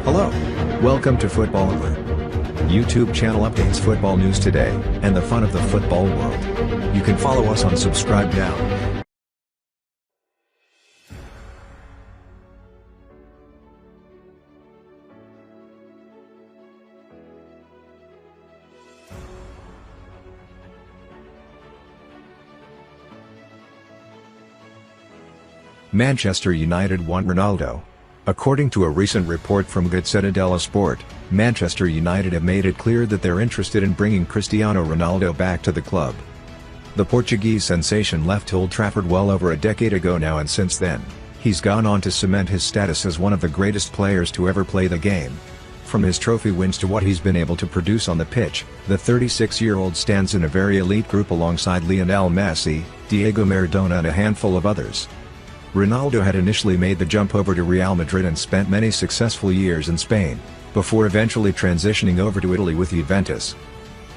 Hello. Welcome to Football Alert. YouTube channel updates football news today, and the fun of the football world. You can follow us on Subscribe Now. Manchester United want Ronaldo. According to a recent report from Gazzetta dello Sport, Manchester United have made it clear that they're interested in bringing Cristiano Ronaldo back to the club. The Portuguese sensation left Old Trafford well over a decade ago now, and since then, he's gone on to cement his status as one of the greatest players to ever play the game. From his trophy wins to what he's been able to produce on the pitch, the 36-year-old stands in a very elite group alongside Lionel Messi, Diego Maradona and a handful of others. Ronaldo had initially made the jump over to Real Madrid and spent many successful years in Spain, before eventually transitioning over to Italy with Juventus.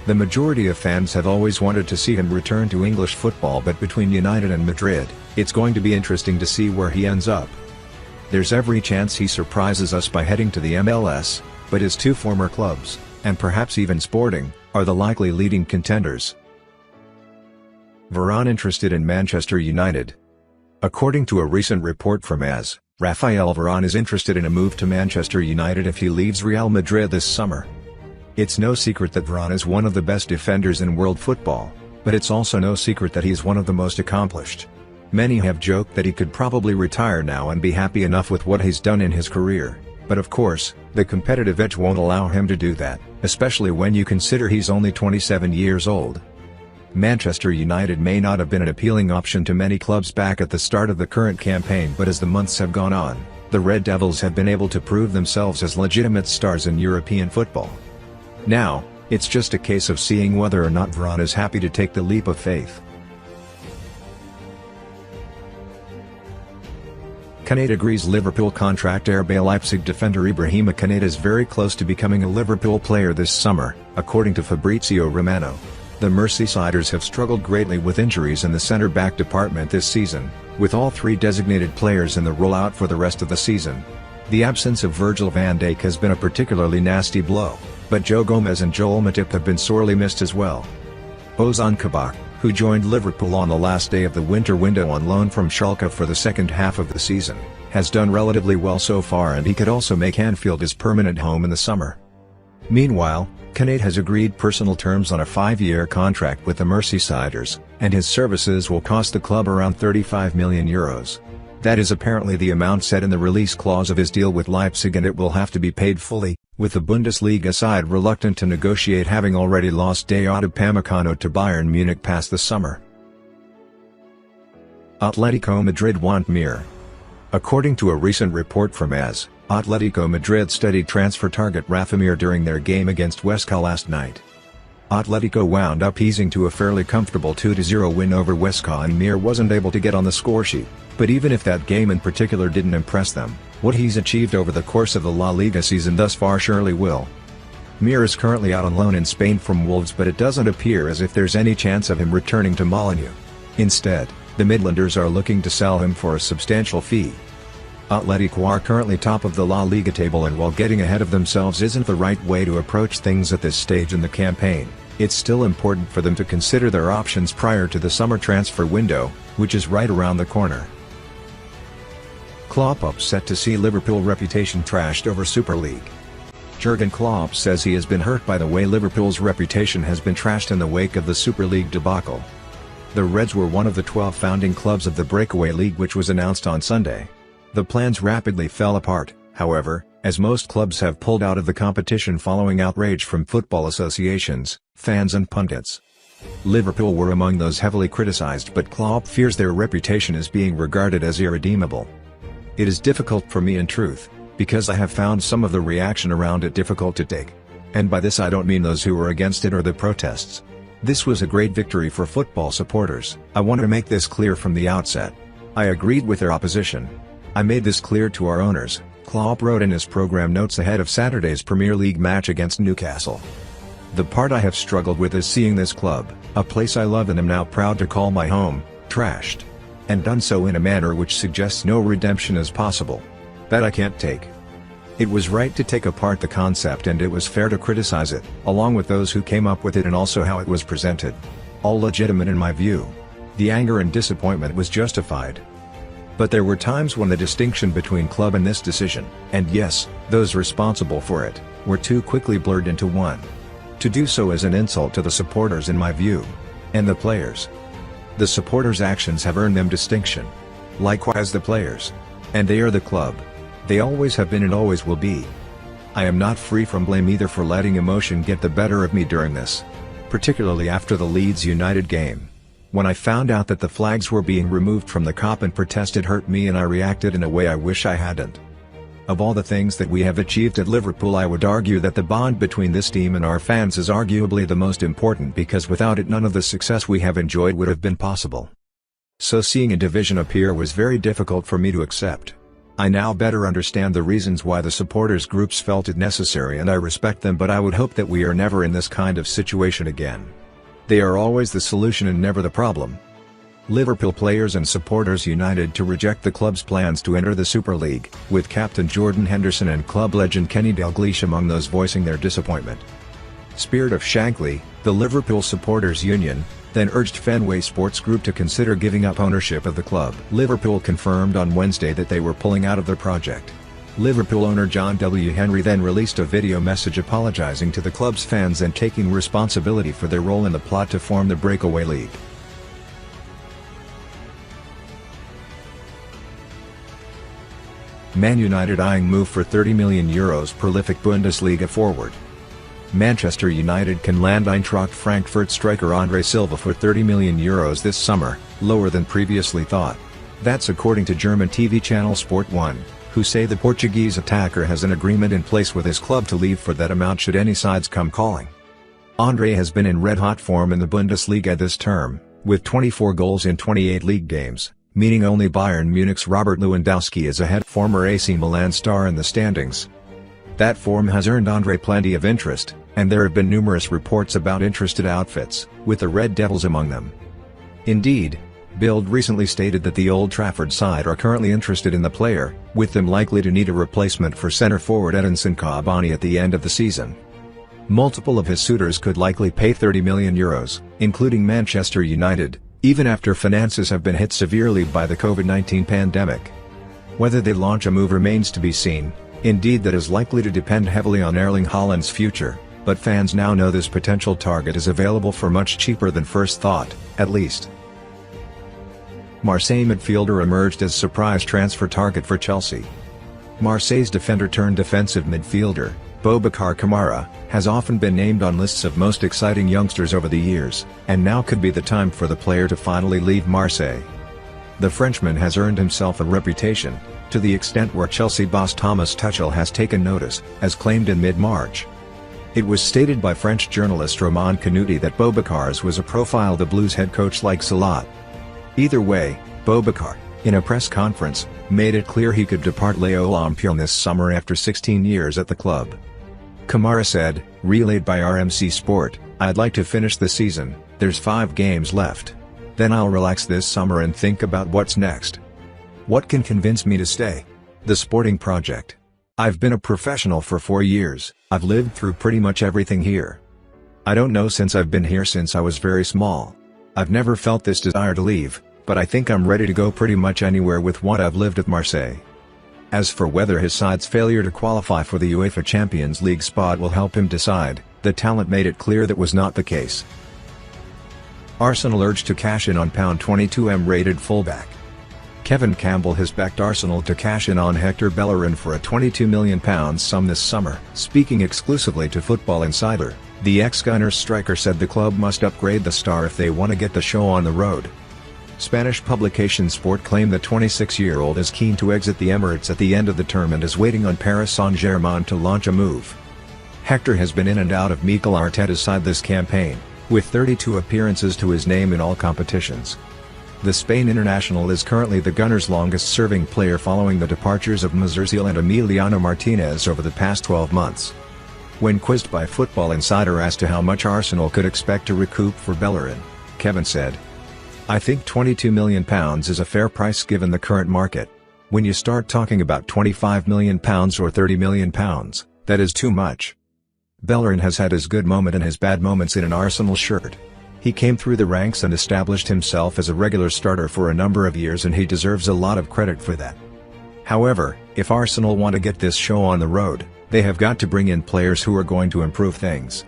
The majority of fans have always wanted to see him return to English football, but between United and Madrid, it's going to be interesting to see where he ends up. There's every chance he surprises us by heading to the MLS, but his two former clubs, and perhaps even Sporting, are the likely leading contenders. Varane interested in Manchester United. According to a recent report from AS, Raphael Varane is interested in a move to Manchester United if he leaves Real Madrid this summer. It's no secret that Varane is one of the best defenders in world football, but it's also no secret that he's one of the most accomplished. Many have joked that he could probably retire now and be happy enough with what he's done in his career, but of course, the competitive edge won't allow him to do that, especially when you consider he's only 27 years old. Manchester United may not have been an appealing option to many clubs back at the start of the current campaign, but as the months have gone on, the Red Devils have been able to prove themselves as legitimate stars in European football. Now, it's just a case of seeing whether or not Varane is happy to take the leap of faith. Konate agrees Liverpool contract. RB Leipzig defender Ibrahima Konate is very close to becoming a Liverpool player this summer, according to Fabrizio Romano. The Merseysiders have struggled greatly with injuries in the centre-back department this season, with all three designated players in the rollout for the rest of the season. The absence of Virgil van Dijk has been a particularly nasty blow, but Joe Gomez and Joel Matip have been sorely missed as well. Ozan Kabak, who joined Liverpool on the last day of the winter window on loan from Schalke for the second half of the season, has done relatively well so far, and he could also make Anfield his permanent home in the summer. Meanwhile, Konate has agreed personal terms on a 5-year contract with the Merseysiders, and his services will cost the club around €35 million. That is apparently the amount set in the release clause of his deal with Leipzig, and it will have to be paid fully, with the Bundesliga side reluctant to negotiate, having already lost Dayot Upamecano to Bayern Munich past the summer. Atletico Madrid want Mir. According to a recent report from AS, Atletico Madrid studied transfer target Rafa Mir during their game against Huesca last night. Atletico wound up easing to a fairly comfortable 2-0 win over Huesca, and Mir wasn't able to get on the scoresheet, but even if that game in particular didn't impress them, what he's achieved over the course of the La Liga season thus far surely will. Mir is currently out on loan in Spain from Wolves, but it doesn't appear as if there's any chance of him returning to Molineux. Instead, the Midlanders are looking to sell him for a substantial fee. Atletico are currently top of the La Liga table, and while getting ahead of themselves isn't the right way to approach things at this stage in the campaign, it's still important for them to consider their options prior to the summer transfer window, which is right around the corner. Klopp upset to see Liverpool reputation trashed over Super League. Jurgen Klopp says he has been hurt by the way Liverpool's reputation has been trashed in the wake of the Super League debacle. The Reds were one of the 12 founding clubs of the breakaway league, which was announced on Sunday. The plans rapidly fell apart, however, as most clubs have pulled out of the competition following outrage from football associations, fans and pundits. Liverpool were among those heavily criticized, but Klopp fears their reputation is being regarded as irredeemable. It is difficult for me in truth, because I have found some of the reaction around it difficult to take. And by this I don't mean those who were against it or the protests. This was a great victory for football supporters. I want to make this clear from the outset. I agreed with their opposition. I made this clear to our owners, Klopp wrote in his program notes ahead of Saturday's Premier League match against Newcastle. The part I have struggled with is seeing this club, a place I love and am now proud to call my home, trashed. And done so in a manner which suggests no redemption is possible. That I can't take. It was right to take apart the concept and it was fair to criticize it, along with those who came up with it and also how it was presented. All legitimate in my view. The anger and disappointment was justified. But there were times when the distinction between club and this decision, and yes, those responsible for it, were too quickly blurred into one. To do so is an insult to the supporters in my view. And the players. The supporters' actions have earned them distinction. Likewise the players. And they are the club. They always have been and always will be. I am not free from blame either for letting emotion get the better of me during this. Particularly after the Leeds United game. When I found out that the flags were being removed from the Kop and protest, it hurt me and I reacted in a way I wish I hadn't. Of all the things that we have achieved at Liverpool, I would argue that the bond between this team and our fans is arguably the most important, because without it none of the success we have enjoyed would have been possible. So seeing a division appear was very difficult for me to accept. I now better understand the reasons why the supporters groups felt it necessary and I respect them, but I would hope that we are never in this kind of situation again. They are always the solution and never the problem. Liverpool players and supporters united to reject the club's plans to enter the Super League, with captain Jordan Henderson and club legend Kenny Dalglish among those voicing their disappointment. Spirit of Shankly, the Liverpool Supporters Union, then urged Fenway Sports Group to consider giving up ownership of the club. Liverpool confirmed on Wednesday that they were pulling out of the project. Liverpool owner John W. Henry then released a video message apologizing to the club's fans and taking responsibility for their role in the plot to form the breakaway league. Man United eyeing move for €30 million prolific Bundesliga forward. Manchester United can land Eintracht Frankfurt striker Andre Silva for €30 million this summer, lower than previously thought. That's according to German TV channel Sport 1, who say the Portuguese attacker has an agreement in place with his club to leave for that amount should any sides come calling. Andre has been in red-hot form in the Bundesliga this term, with 24 goals in 28 league games, meaning only Bayern Munich's Robert Lewandowski is ahead. Former AC Milan star in the standings. That form has earned Andre plenty of interest, and there have been numerous reports about interested outfits, with the Red Devils among them. Indeed, Bild recently stated that the Old Trafford side are currently interested in the player, with them likely to need a replacement for centre forward Edinson Cavani at the end of the season. Multiple of his suitors could likely pay €30 million, including Manchester United, even after finances have been hit severely by the COVID-19 pandemic. Whether they launch a move remains to be seen. Indeed, that is likely to depend heavily on Erling Haaland's future, but fans now know this potential target is available for much cheaper than first thought, at least. Marseille midfielder emerged as surprise transfer target for Chelsea. Marseille's defender turned defensive midfielder, Boubacar Kamara, has often been named on lists of most exciting youngsters over the years, and now could be the time for the player to finally leave Marseille. The Frenchman has earned himself a reputation, to the extent where Chelsea boss Thomas Tuchel has taken notice, as claimed in mid-March. It was stated by French journalist Romain Konate that Boubacar's was a profile the Blues head coach likes a lot. Either way, Boubacar, in a press conference, made it clear he could depart Les Olympiques this summer after 16 years at the club. Kamara said, relayed by RMC Sport, "I'd like to finish the season, there's 5 games left. Then I'll relax this summer and think about what's next. What can convince me to stay? The sporting project. I've been a professional for 4 years, I've lived through pretty much everything here. I don't know since I've been here since I was very small. I've never felt this desire to leave, but I think I'm ready to go pretty much anywhere with what I've lived at Marseille." As for whether his side's failure to qualify for the UEFA Champions League spot will help him decide, the talent made it clear that was not the case. Arsenal urged to cash in on £22m rated fullback. Kevin Campbell has backed Arsenal to cash in on Hector Bellerin for a £22 million sum this summer. Speaking exclusively to Football Insider, the ex-Gunners striker said the club must upgrade the star if they want to get the show on the road. Spanish publication Sport claimed the 26-year-old is keen to exit the Emirates at the end of the term and is waiting on Paris Saint-Germain to launch a move. Hector has been in and out of Mikel Arteta's side this campaign, with 32 appearances to his name in all competitions. The Spain international is currently the Gunners' longest-serving player following the departures of Mesut Ozil and Emiliano Martinez over the past 12 months. When quizzed by Football Insider as to how much Arsenal could expect to recoup for Bellerin, Kevin said, "I think £22 million is a fair price given the current market. When you start talking about £25 million or £30 million, that is too much. Bellerin has had his good moment and his bad moments in an Arsenal shirt. He came through the ranks and established himself as a regular starter for a number of years, and he deserves a lot of credit for that. However, if Arsenal want to get this show on the road, they have got to bring in players who are going to improve things.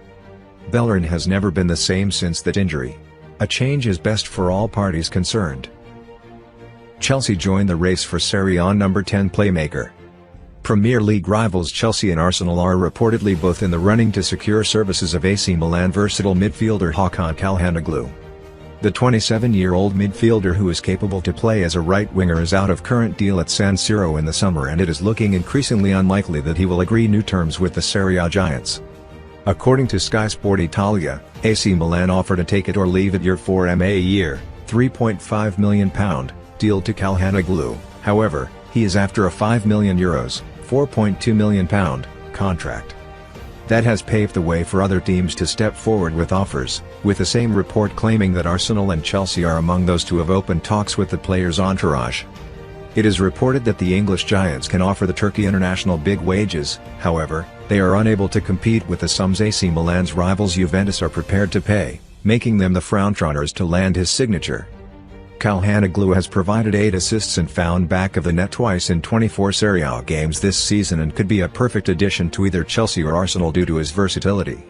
Bellerin has never been the same since that injury. A change is best for all parties concerned. Chelsea join the race for Serie A No.10 playmaker. Premier League rivals Chelsea and Arsenal are reportedly both in the running to secure services of AC Milan versatile midfielder Hakan Calhanoglu. The 27-year-old midfielder, who is capable to play as a right winger, is out of current deal at San Siro in the summer, and it is looking increasingly unlikely that he will agree new terms with the Serie A giants. According to Sky Sport Italia, AC Milan offered a take it or leave it year 4 MA a year, £3.5 million deal to Calhanoglu. However, he is after a €5 million, £4.2 million contract. That has paved the way for other teams to step forward with offers, with the same report claiming that Arsenal and Chelsea are among those to have opened talks with the player's entourage. It is reported that the English giants can offer the Turkey international big wages. However, they are unable to compete with the sums AC Milan's rivals Juventus are prepared to pay, making them the frontrunners to land his signature. Calhanoglu has provided 8 assists and found back of the net twice in 24 Serie A games this season, and could be a perfect addition to either Chelsea or Arsenal due to his versatility.